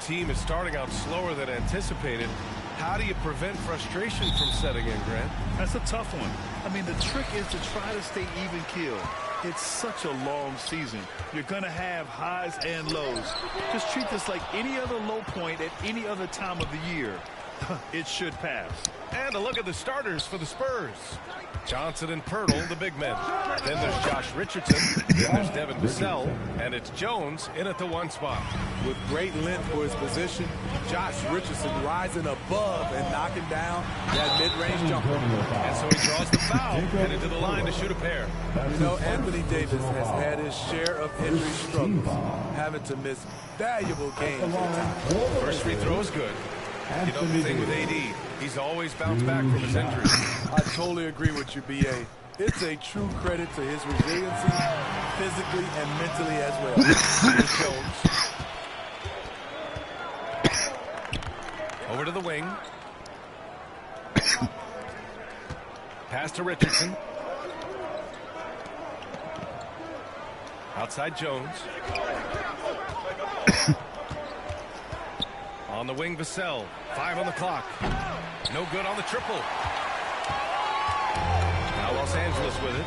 team is starting out slower than anticipated. How do you prevent frustration from setting in, Grant? That's a tough one. I mean, the trick is to try to stay even keel. It's such a long season. You're going to have highs and lows. Just treat this like any other low point at any other time of the year. It should pass. And a look at the starters for the Spurs. Johnson and Pirtle, the big men. Then there's Josh Richardson. Then there's Devin Vassell. And it's Jones in at the 1 spot. With great length for his position, Josh Richardson rising above and knocking down that mid-range jumper. And so he draws the foul, headed to the line to shoot a pair. You know, Anthony Davis has had his share of injury struggles, having to miss valuable games at times. First free throw is good. You know the thing with AD, he's always bounced back from his injuries. I totally agree with you, B.A. It's a true credit to his resiliency, physically and mentally as well. Here's Jones. Over to the wing. Pass to Richardson. Outside Jones. On the wing, Vassell. 5 on the clock. No good on the triple. Now Los Angeles with it.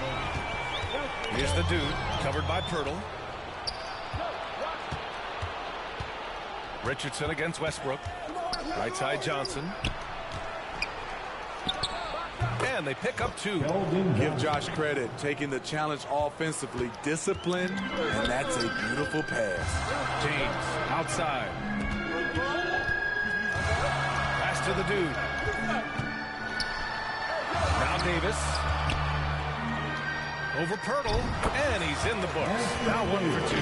Here's the dude, covered by Pirtle. Richardson against Westbrook. Right side Johnson. And they pick up 2. Give Josh credit, taking the challenge offensively, disciplined, and that's a beautiful pass. James outside. Pass to the dude. Now Davis. Over Pirtle, and he's in the books. Now 1 for 2.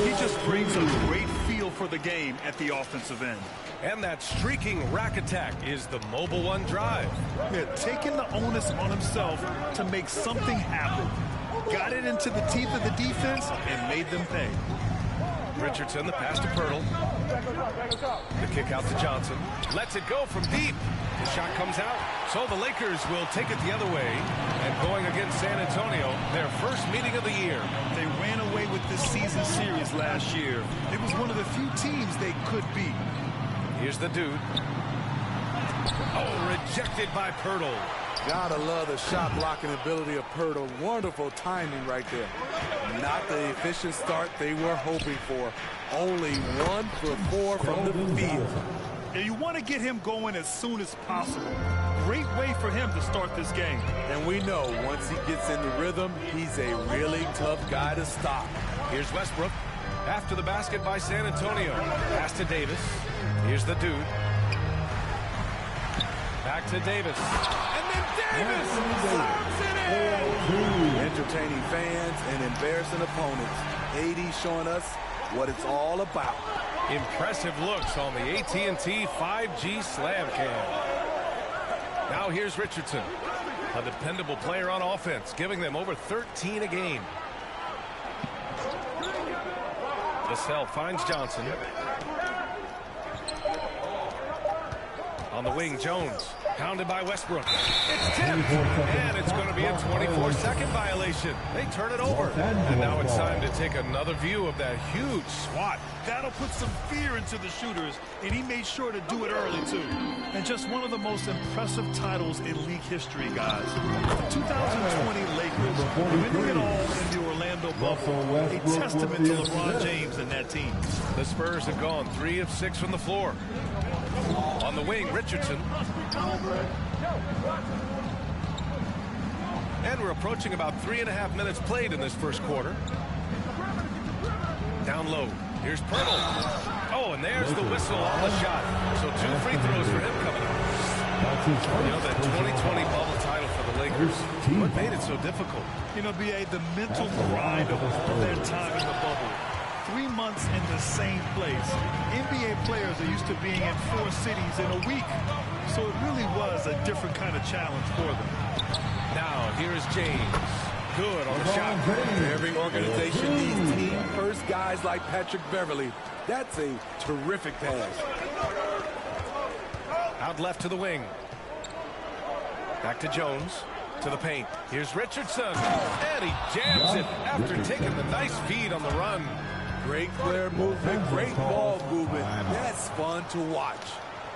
He just brings a great feel for the game at the offensive end. And that streaking rack attack is the Mobile One drive. Yeah, taking the onus on himself to make something happen. Got it into the teeth of the defense and made them pay. Richardson, the pass to Pirtle. The kick out to Johnson. Lets it go from deep. The shot comes out. So the Lakers will take it the other way. And going against San Antonio, their first meeting of the year. They ran away with this season series last year. It was one of the few teams they could beat. Here's the dude. Oh, rejected by Pirtle. Gotta love the shot blocking ability of Pirtle. Wonderful timing right there. Not the efficient start they were hoping for. Only 1 for 4 from the field. And you want to get him going as soon as possible. Great way for him to start this game. And we know once he gets in the rhythm, he's a really tough guy to stop. Here's Westbrook. After the basket by San Antonio. Pass to Davis. Here's the dude. Back to Davis. And then Davis slams it in! Entertaining fans and embarrassing opponents. AD showing us what it's all about. Impressive looks on the AT&T 5G Slam Cam. Now here's Richardson. A dependable player on offense, giving them over 13 a game. Vassell finds Johnson. On the wing, Jones. Pounded by Westbrook. It's tipped. And it's going to be a 24-second violation. They turn it over. And now it's time to take another view of that huge swat. That'll put some fear into the shooters, and he made sure to do it early, too. And just one of the most impressive titles in league history, guys. The 2020 Lakers winning it all in the Orlando bubble. A testament to LeBron James and that team. The Spurs have gone 3 of 6 from the floor. On the wing, Richardson. And we're approaching about 3.5 minutes played in this first quarter. Down low. Here's Pirtle. Oh, and there's the whistle on the shot. So 2 free throws for him coming up. You know, that 2020 bubble title for the Lakers, what made it so difficult? You know, B.A., the mental grind of all that time in the bubble. 3 months in the same place. NBA players are used to being in 4 cities in a week. So it really was a different kind of challenge for them. Now, here's James. Good on the shot. Every organization needs team-first guys like Patrick Beverley. That's a terrific pass. Out left to the wing. Back to Jones. To the paint. Here's Richardson. And he jams it after taking the nice feed on the run. Great player movement, great ball movement. That's fun fun to watch.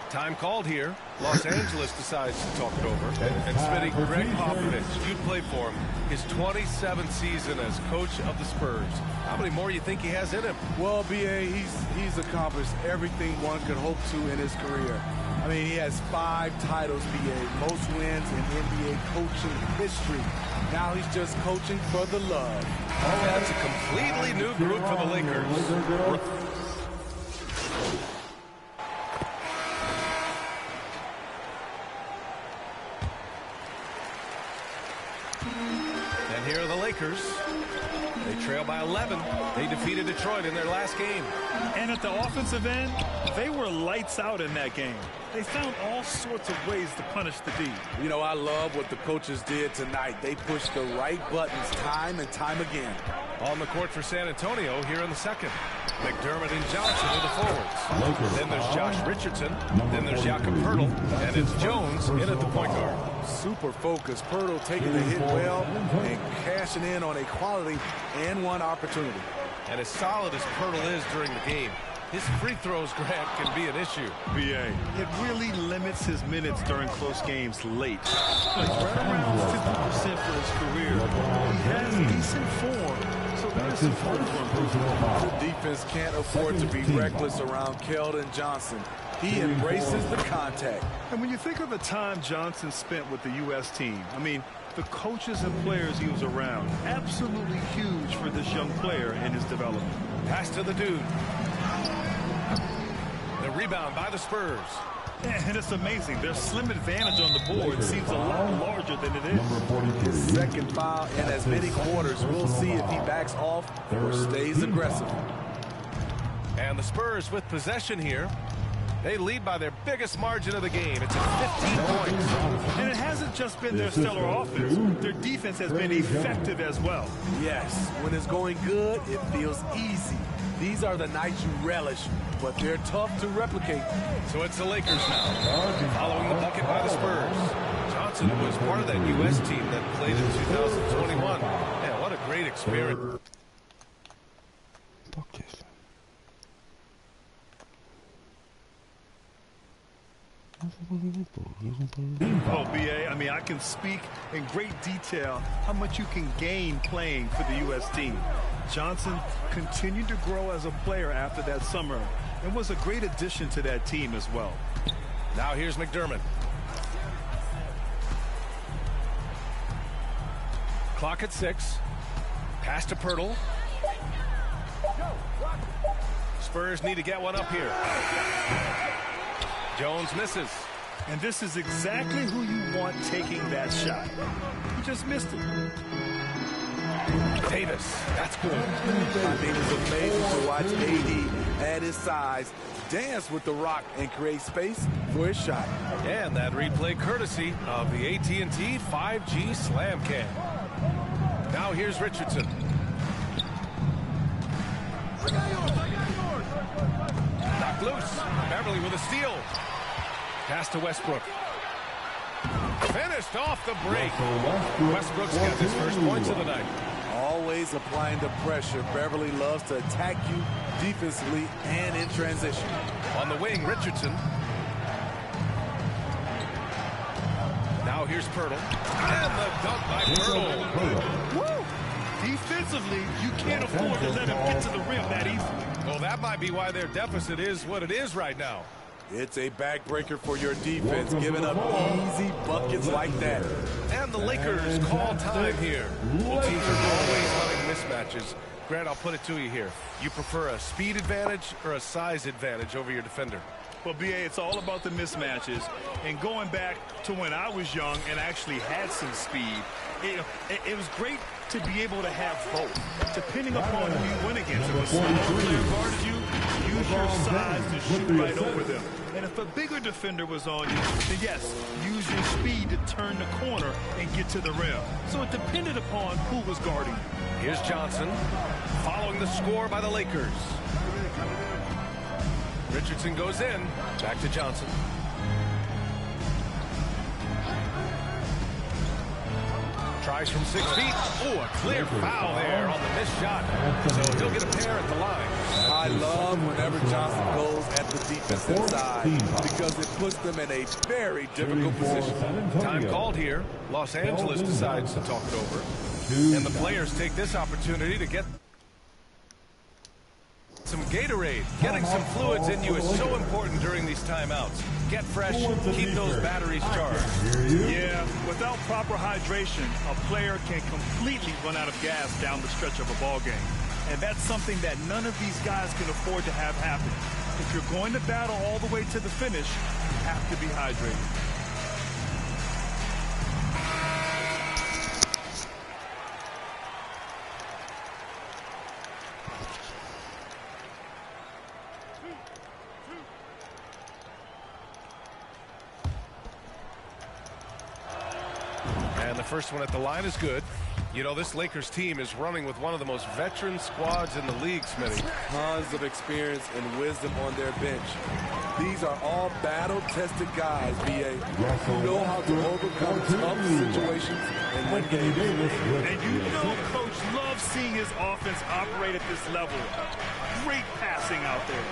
Time called here. Los Angeles decides to talk it over. And Smitty, Greg Popovich, you played for him. His 27th season as coach of the Spurs. How many more you think he has in him? Well, B.A., he's accomplished everything one could hope to in his career. I mean, he has 5 titles, B.A., most wins in NBA coaching history. Now he's just coaching for the love. That's a completely new group for the Lakers. And here are the Lakers. They trail by 11. They defeated Detroit in their last game. And at the offensive end, they were lights out in that game. They found all sorts of ways to punish the D. You know, I love what the coaches did tonight. They pushed the right buttons time and time again. On the court for San Antonio here in the second. McDermott and Johnson are the forwards. Then there's Josh Richardson. Then there's Jakob Poeltl. And it's Jones in at the point guard. Super focused. Poeltl taking the hit well and cashing in on a quality and one opportunity. And as solid as Poeltl is during the game, his free throws, Grant, can be an issue. B.A. It really limits his minutes during close games late. Like right around 50% for his career. He has decent form, so there's some room for improvement. The defense can't afford to be reckless around Keldon Johnson. He embraces the contact. And when you think of the time Johnson spent with the U.S. team, I mean, the coaches and players he was around, absolutely huge for this young player in his development. Pass to the dude. The rebound by the Spurs. And it's amazing. Their slim advantage on the board seems a lot larger than it is. His second foul in as many quarters. We'll see if he backs off or stays aggressive. And the Spurs with possession here. They lead by their biggest margin of the game. It's at 15 points. And it hasn't just been their stellar offense. Their defense has been effective as well. Yes, when it's going good, it feels easy. These are the nights you relish, but they're tough to replicate. So it's the Lakers now, following the bucket by the Spurs. Johnson was part of that U.S. team that played in 2021. Man, what a great experience. Oh, B.A., I mean, I can speak in great detail how much you can gain playing for the U.S. team. Johnson continued to grow as a player after that summer and was a great addition to that team as well. Now here's McDermott. Clock at 6. Pass to Poeltl. Spurs need to get one up here. Jones misses. And this is exactly who you want taking that shot. He just missed it. Davis, that's good. I mean, it's amazing to watch AD at his size dance with the rock and create space for his shot. And that replay courtesy of the AT&T 5G Slam Cam. Now here's Richardson. Knocked loose. Beverly with a steal. Pass to Westbrook. Finished off the break. Westbrook's got his first points of the night. Always applying the pressure. Beverly loves to attack you defensively and in transition. On the wing, Richardson. Now here's Poeltl. And the dunk by Poeltl. Woo! Defensively, you can't afford to let him get to the rim that easily. Well, that might be why their deficit is what it is right now. It's a backbreaker for your defense, giving up easy buckets like that. And the Lakers call time here. Both teams are always running mismatches. Grant, I'll put it to you here. You prefer a speed advantage or a size advantage over your defender? Well, B.A., it's all about the mismatches. And going back to when I was young and actually had some speed, it was great to be able to have both, depending upon who you went against. If a small player guarded you, use your size to shoot right over them. And if a bigger defender was on you, then yes, use your speed to turn the corner and get to the rim. So it depended upon who was guarding you. Here's Johnson, following the score by the Lakers. Richardson goes in, back to Johnson. Tries from 6 feet. Oh, a clear foul there on the missed shot. So he'll get a pair at the line. I love whenever Johnson goes at the defensive side because it puts them in a very difficult position. Time called here. Los Angeles decides to talk it over. And the players take this opportunity to get some Gatorade. Getting some fluids in you is so important during these timeouts. Get fresh, keep those batteries charged. Yeah, without proper hydration, a player can completely run out of gas down the stretch of a ball game. And that's something that none of these guys can afford to have happen. If you're going to battle all the way to the finish, you have to be hydrated. And the first one at the line is good. You know, this Lakers team is running with one of the most veteran squads in the league, Smitty. Tons of experience and wisdom on their bench. These are all battle-tested guys, B.A., who know how to overcome tough situations and win games. And you know Coach loves seeing his offense operate at this level. Great passing out there.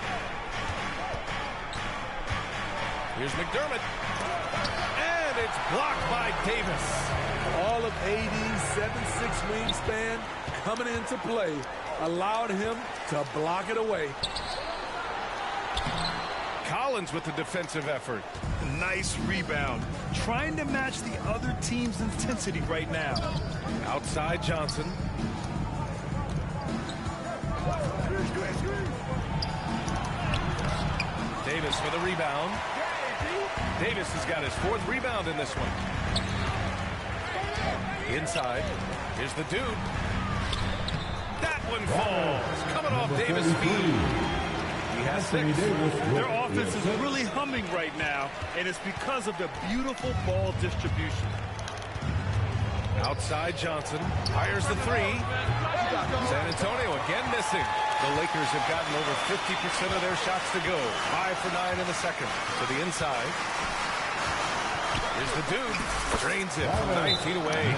Here's McDermott. And it's blocked by Davis. All of AD's 7'6" wingspan coming into play allowed him to block it away. Collins with the defensive effort. Nice rebound. Trying to match the other team's intensity right now. Outside Johnson. Davis for the rebound. Davis has got his 4th rebound in this one. Inside. Here's the dude. That one falls. Coming off Davis' feet. He has 6. Their offense is really humming right now, and it's because of the beautiful ball distribution. Outside Johnson. Fires the 3. San Antonio again missing. The Lakers have gotten over 50% of their shots to go. 5 for 9 in the second. To the inside. Here's the dude. Drains it from 9 feet away.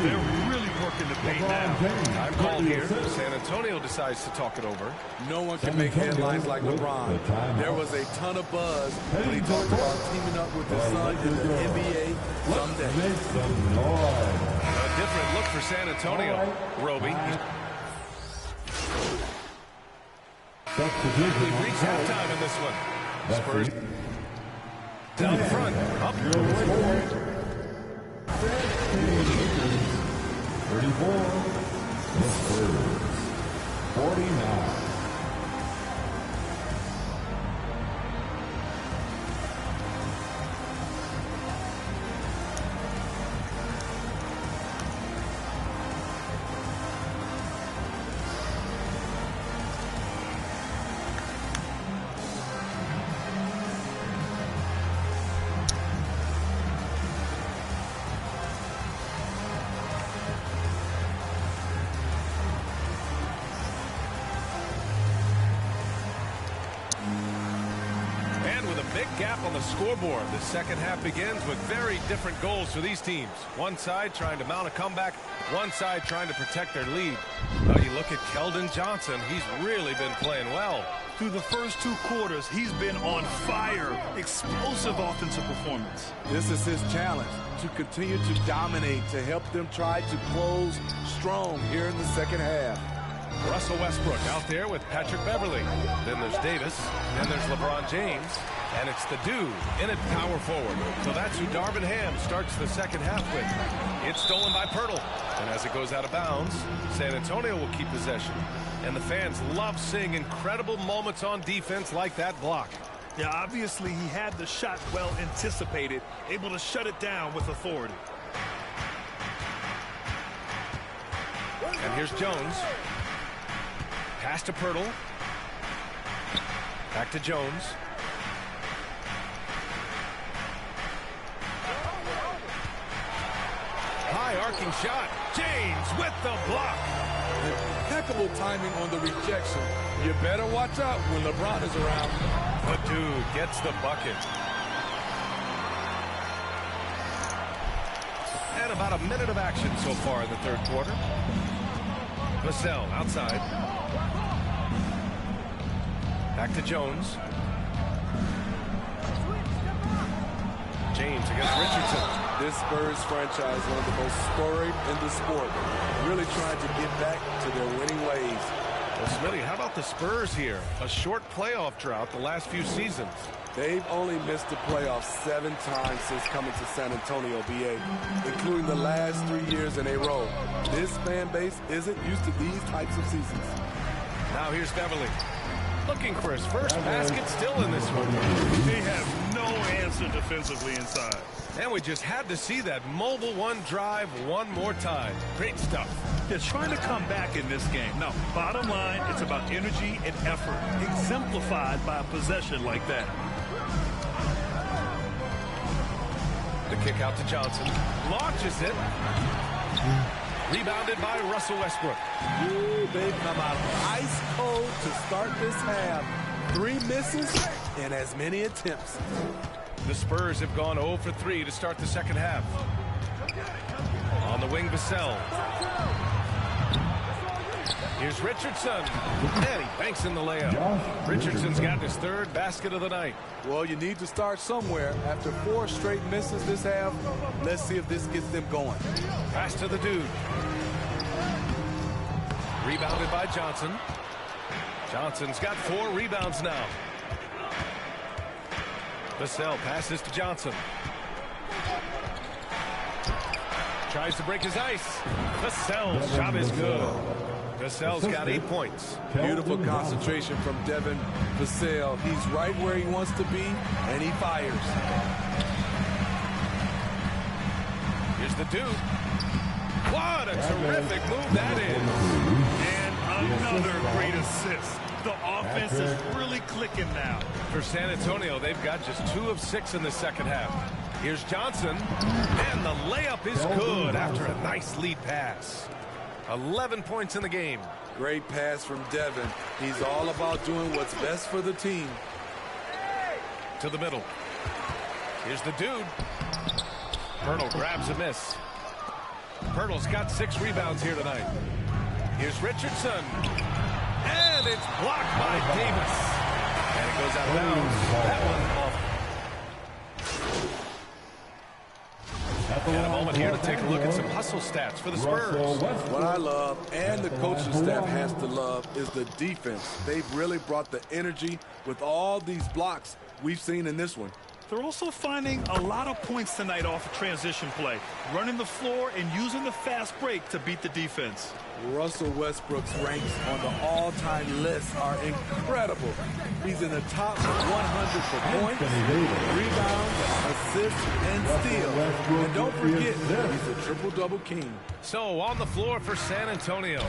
They're really working the paint now. Time called here. San Antonio decides to talk it over. No one can make headlines like LeBron. There was a ton of buzz when he talked about teaming up with his son in the NBA someday. A different look for San Antonio. Roby. We've reached halftime in this one. Spurs down front. Up. 34. The Spurs. 49. Gap on the scoreboard. The second half begins with very different goals for these teams. One side trying to mount a comeback, one side trying to protect their lead. Now you look at Keldon Johnson. He's really been playing well. Through the first 2 quarters, he's been on fire. Explosive offensive performance. This is his challenge, to continue to dominate, to help them try to close strong here in the second half. Russell Westbrook out there with Patrick Beverly. Then there's Davis. Then there's LeBron James. And it's the dude in it, power forward. So that's who Darvin Ham starts the second half with. It's stolen by Pirtle. And as it goes out of bounds, San Antonio will keep possession. And the fans love seeing incredible moments on defense like that block. Yeah, obviously he had the shot well anticipated, able to shut it down with authority. And here's Jones. Pass to Pirtle. Back to Jones. High arcing shot. James with the block. Impeccable timing on the rejection. You better watch out when LeBron is around. The dude gets the bucket. And a about a minute of action so far in the third quarter. Vassell outside. Back to Jones. James against Richardson. This Spurs franchise, one of the most storied in the sport, really trying to get back to their winning ways. Well, Smitty, how about the Spurs here? A short playoff drought the last few seasons. They've only missed the playoffs 7 times since coming to San Antonio, BA, including the last 3 years in a row. This fan base isn't used to these types of seasons. Now here's Beverly. Looking for his first basket, still in this one. They have no answer defensively inside. And we just had to see that mobile one drive one more time. Great stuff. They're trying to come back in this game. Now, bottom line, it's about energy and effort, exemplified by a possession like that. The kick out to Johnson. Launches it. Rebounded by Russell Westbrook. Ooh, they come out ice cold to start this half. 3 misses and as many attempts. The Spurs have gone 0 for 3 to start the second half. On the wing, Vassell. Here's Richardson. And he banks in the layup. Richardson's got his 3rd basket of the night. Well, you need to start somewhere. After 4 straight misses this half, let's see if this gets them going. Pass to the dude. Rebounded by Johnson. Johnson's got 4 rebounds now. Vassell passes to Johnson. Tries to break his ice. Vassell's shot is good. Vassell's got 8 points. Beautiful concentration from Devin Vassell. He's right where he wants to be, and he fires. Here's the dude. What a terrific move that is. And another great assist. The offense is really clicking now. For San Antonio, they've got just 2 of 6 in the second half. Here's Johnson, and the layup is good after a nice lead pass. 11 points in the game. Great pass from Devin. He's all about doing what's best for the team. To the middle. Here's the dude. Pirtle grabs a miss. Pirtle's got 6 rebounds here tonight. Here's Richardson. And it's blocked by Davis. And it goes out of bounds. That one off. And a moment here to take a look at some hustle stats for the Spurs. What I love, and the coaching staff has to love, is the defense. They've really brought the energy with all these blocks we've seen in this one. They're also finding a lot of points tonight off of transition play, running the floor and using the fast break to beat the defense. Russell Westbrook's ranks on the all-time list are incredible. He's in the top 100 for points, rebounds, assists, and steals. And don't forget, he's a triple-double king. So on the floor for San Antonio,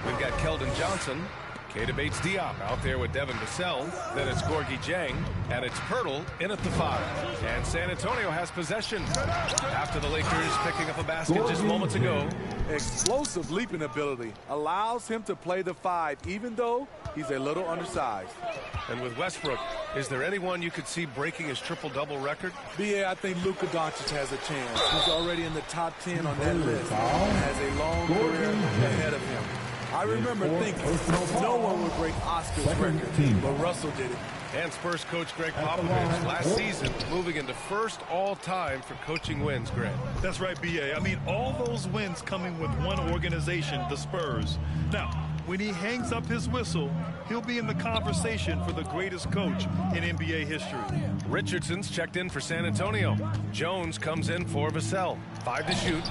we've got Keldon Johnson, Keita Bates-Diop out there with Devin Vassell. Then it's Gorgui Dieng, and it's Pirtle in at the 5. And San Antonio has possession after the Lakers picking up a basket just moments ago. Explosive leaping ability allows him to play the 5, even though he's a little undersized. And with Westbrook, is there anyone you could see breaking his triple-double record? BA, I think Luka Doncic has a chance. He's already in the top 10 on that list and has a long career ahead of him. I remember thinking no one would break Oscar's record, but Russell did it. And Spurs coach Greg Popovich last season moving into first all-time for coaching wins, Greg. That's right, B.A. I mean, all those wins coming with one organization, the Spurs. Now, when he hangs up his whistle, he'll be in the conversation for the greatest coach in NBA history. Richardson's checked in for San Antonio. Jones comes in for Vassell. 5 to shoot.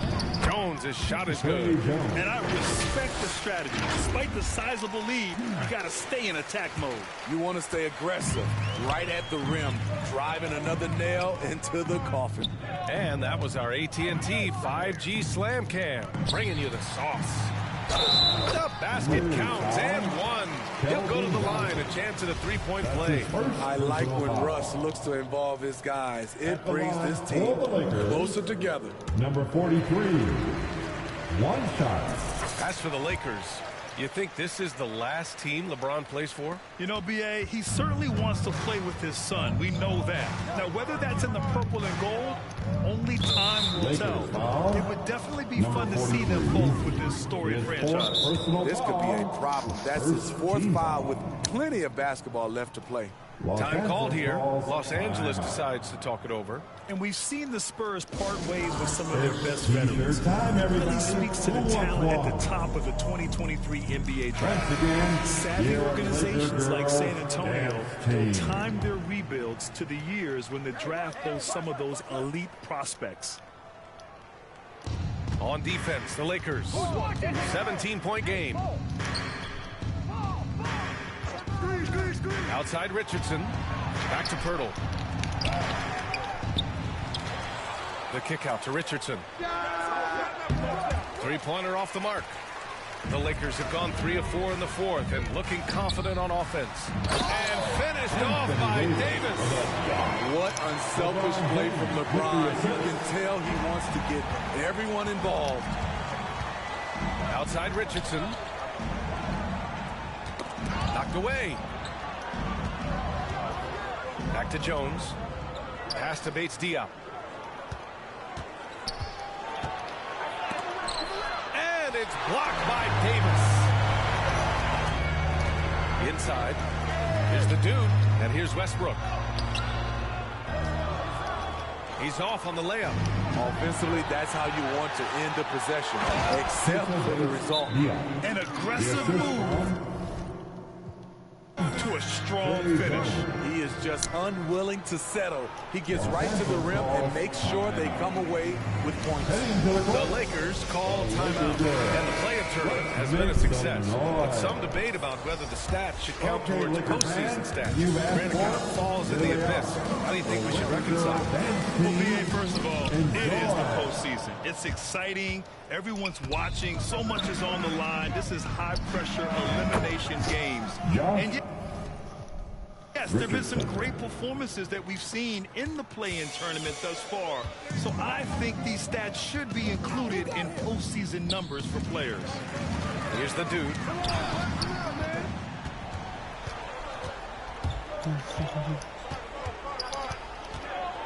Jones' shot is good. And I respect the strategy. Despite the sizable lead, you got to stay in attack mode. You want to stay aggressive, right at the rim, driving another nail into the coffin. And that was our AT&T 5G Slam Cam, bringing you the sauce. The basket counts and one. He'll go to the line, a chance at a 3-point play. I like when Russ looks to involve his guys. It brings this team closer together. Number 43, one shot. As for the Lakers, You think this is the last team LeBron plays for? You know, B.A., he certainly wants to play with his son. We know that. Now, whether that's in the purple and gold, only time will tell. It would definitely be fun to see them both with this storied franchise. This could be a problem. That's his fourth foul with plenty of basketball left to play. Time called here. Los Angeles decides to talk it over. And we've seen the Spurs part ways with some of their best veterans. It really speaks to the talent at the top of the 2023 NBA draft. Savvy organizations like San Antonio will time their rebuilds to the years when the draft boasts some of those elite prospects. On defense, the Lakers. 17-point game. Outside Richardson. Back to Pirtle. The kick out to Richardson. Three-pointer off the mark. The Lakers have gone 3 of 4 in the fourth and looking confident on offense. And finished off by Davis. What unselfish play from LeBron. You can tell he wants to get everyone involved. Outside Richardson. Knocked away. Back to Jones. Pass to Bates-Diop. And it's blocked by Davis. Inside. Here's the dude. And here's Westbrook. He's off on the layup. Offensively, that's how you want to end the possession, except for the result. An aggressive move to a strong finish. He is just unwilling to settle. He gets right to the rim and makes sure they come away with points. The Lakers call timeout, and the play-in tournament has been a success. But some debate about whether the stats should count towards postseason stats. Granted, kind of falls in the abyss. How do you think we should reconcile? Well, B.A., first of all, it is the postseason. It's exciting. Everyone's watching. So much is on the line. This is high-pressure elimination games. And yes, there have been some great performances that we've seen in the play-in tournament thus far. So I think these stats should be included in postseason numbers for players. Here's the dude.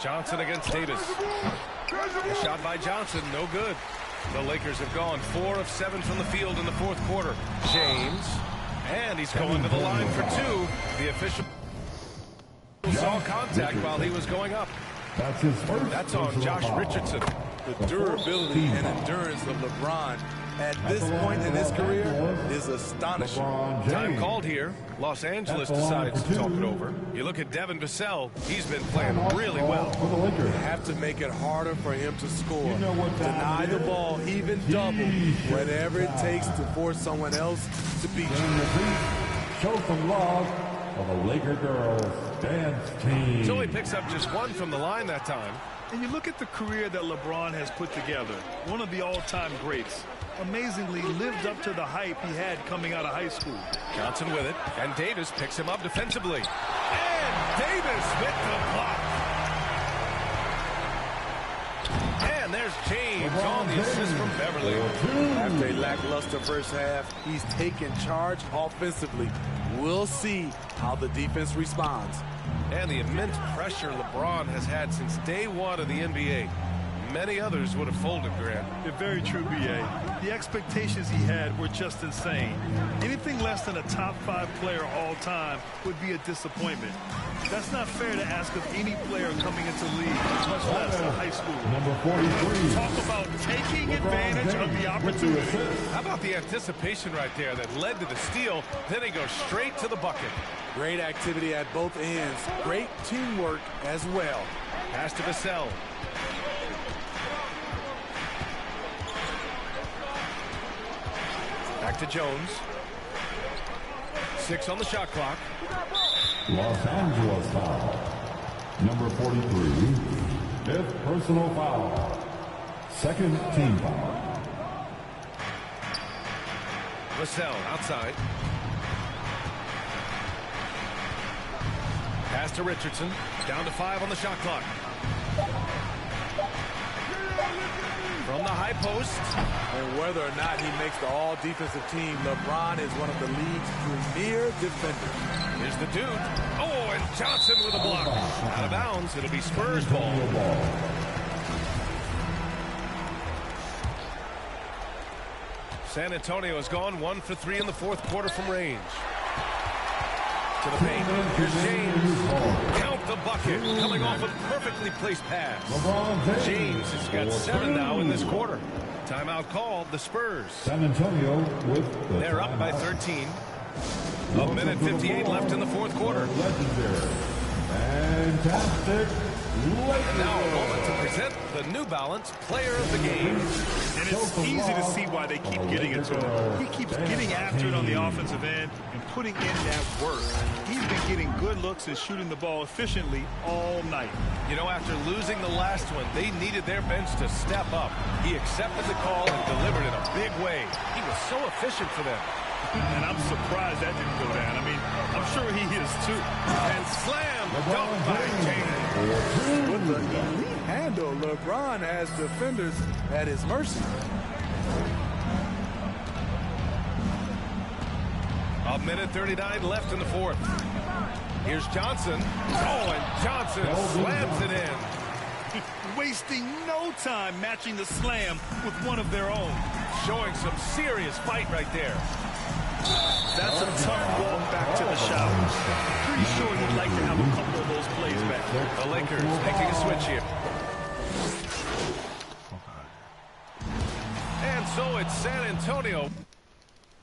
Johnson against Davis. A shot by Johnson, no good. The Lakers have gone 4 of 7 from the field in the fourth quarter. James, and he's going to the line for 2. The official saw contact while he was going up. That's on Josh Richardson. The durability and endurance of LeBron at this point in his career is astonishing. Time called here. Los Angeles decides to talk it over. You look at Devin Vassell. He's been playing really well. You have to make it harder for him to score. Deny the ball, even double, whatever it takes to force someone else to beat you. Show some love for the Laker girls dance team. So he picks up just 1 from the line that time. And you look at the career that LeBron has put together, one of the all-time greats. Amazingly lived up to the hype he had coming out of high school. Johnson with it, and Davis picks him up defensively. And Davis with the block. And there's James on the assist from Beverly. After a lackluster first half, he's taken charge offensively. We'll see how the defense responds. And the immense pressure LeBron has had since day 1 of the NBA. Many others would have folded, Grant. They're very true, B.A. The expectations he had were just insane. Anything less than a top 5 player all time would be a disappointment. That's not fair to ask of any player coming into the league, much less a high schooler. Number 43. Talk about taking advantage of the opportunity. How about the anticipation right there that led to the steal, then he goes straight to the bucket. Great activity at both ends. Great teamwork as well. Pass to Vassell. Back to Jones. 6 on the shot clock. Los Angeles foul. Number 43. 5th personal foul. 2nd team foul. Vassell outside. Pass to Richardson. Down to 5 on the shot clock. From the high post. And whether or not he makes the all-defensive team, LeBron is one of the league's premier defenders. Here's the dude. Oh, and Johnson with a block. Out of bounds. It'll be Spurs ball. San Antonio has gone 1 for 3 in the fourth quarter from range. To the paint. Here's James. Count the bucket. Coming off a perfectly placed pass. James has got 7 now in this quarter. Timeout called. The Spurs. San Antonio with the They're up by 13. A minute 58 left in the fourth quarter. Legendary. Fantastic. And now a moment to present the New Balance Player of the Game. And it's easy to see why they keep getting it to him. He keeps getting after it on the offensive end and putting in that work. He's been getting good looks and shooting the ball efficiently all night. You know, after losing the last one, they needed their bench to step up. He accepted the call and delivered in a big way. He was so efficient for them. And I'm surprised that didn't go down. I mean, I'm sure he is too. And slam, dunked by James. With the elite handle, LeBron has defenders at his mercy. A minute 39 left in the fourth. Here's Johnson. Oh, and Johnson slams it in. Wasting no time matching the slam with one of their own. Showing some serious fight right there. That's a tough walk back to the shower. Pretty sure he'd like to have a couple of those plays back. The Lakers making a switch here. And so it's San Antonio.